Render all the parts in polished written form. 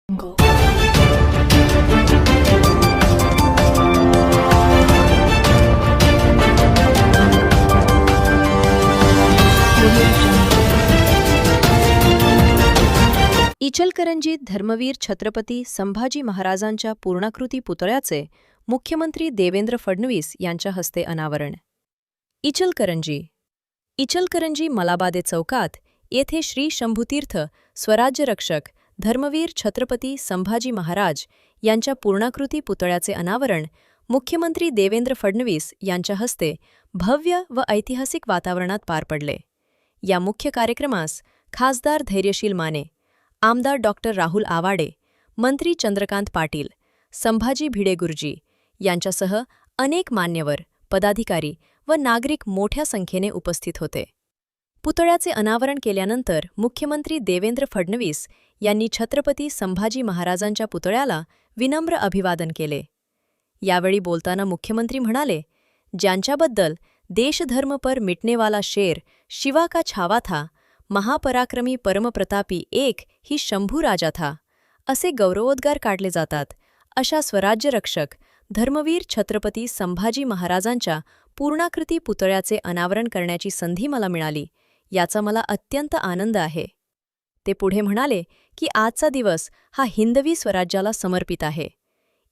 jungle. इचलकरंजीत धर्मवीर छत्रपती संभाजी महाराजांच्या पूर्णाकृती पुतळ्याचे मुख्यमंत्री देवेंद्र फडणवीस यांच्या हस्ते अनावरण. इचलकरंजी मलाबादे चौकात येथे श्री शंभूतीर्थ स्वराज्यरक्षक धर्मवीर छत्रपती संभाजी महाराज यांच्या पूर्णाकृती पुतळ्याचे अनावरण मुख्यमंत्री देवेंद्र फडणवीस यांच्या हस्ते भव्य व ऐतिहासिक वातावरणात पार पडले. या मुख्य कार्यक्रमास खासदार धैर्यशील माने, आमदार डॉक्टर राहुल आवाडे, मंत्री चंद्रकांत पाटील, संभाजी भिडे गुरुजी यांच्यासह अनेक मान्यवर, पदाधिकारी व नागरिक मोठ्या संख्येने उपस्थित होते. पुतळ्याचे अनावरण केल्यानंतर मुख्यमंत्री देवेंद्र फडणवीस यांनी छत्रपती संभाजी महाराजांच्या पुतळ्याला विनम्र अभिवादन केले. यावेळी बोलताना मुख्यमंत्री म्हणाले, ज्यांच्याबद्दल देशधर्म पर मिटनेवाला शेर शिवा का छावा था, महापराक्रमी परमप्रतापी एक ही शंभू राजा था, असे गौरवोद्गार काढले जातात, अशा स्वराज्यरक्षक धर्मवीर छत्रपती संभाजी महाराजांच्या पूर्णाकृती पुतळ्याचे अनावरण करण्याची संधी मला मिळाली, याचा मला अत्यंत आनंद आहे. ते पुढे म्हणाले की आजचा दिवस हा हिंदवी स्वराज्याला समर्पित आहे.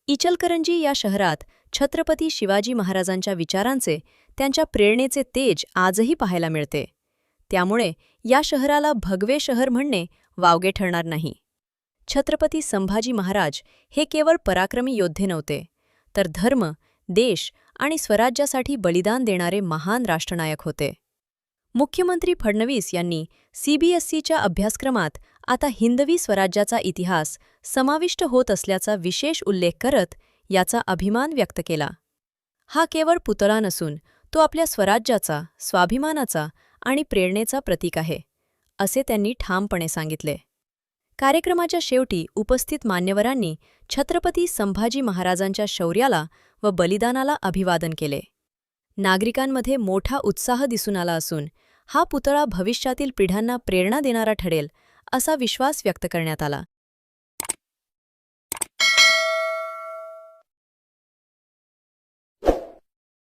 इचलकरंजी या शहरात छत्रपती शिवाजी महाराजांच्या विचारांचे, त्यांच्या प्रेरणेचे तेज आजही पाहायला मिळते. त्यामुळे या शहराला भगवे शहर म्हणणे वावगे ठरणार नाही. छत्रपती संभाजी महाराज हे केवळ पराक्रमी योद्धे नव्हते, तर धर्म, देश आणि स्वराज्यासाठी बलिदान देणारे महान राष्ट्रनायक होते. मुख्यमंत्री फडणवीस यांनी सीबीएसईच्या अभ्यासक्रमात आता हिंदवी स्वराज्याचा इतिहास समाविष्ट होत असल्याचा विशेष उल्लेख करत याचा अभिमान व्यक्त केला. हा केवळ पुतळा नसून तो आपल्या स्वराज्याचा, स्वाभिमानाचा आणि प्रेरणेचा प्रतीक आहे, असे त्यांनी ठामपणे सांगितले. कार्यक्रमाच्या शेवटी उपस्थित मान्यवरांनी छत्रपती संभाजी महाराजांच्या शौर्याला व बलिदानाला अभिवादन केले. नागरिकांमध्ये मोठा उत्साह दिसून आला असून हा पुतळा भविष्यातील पिढ्यांना प्रेरणा देणारा ठरेल, असा विश्वास व्यक्त करण्यात आला.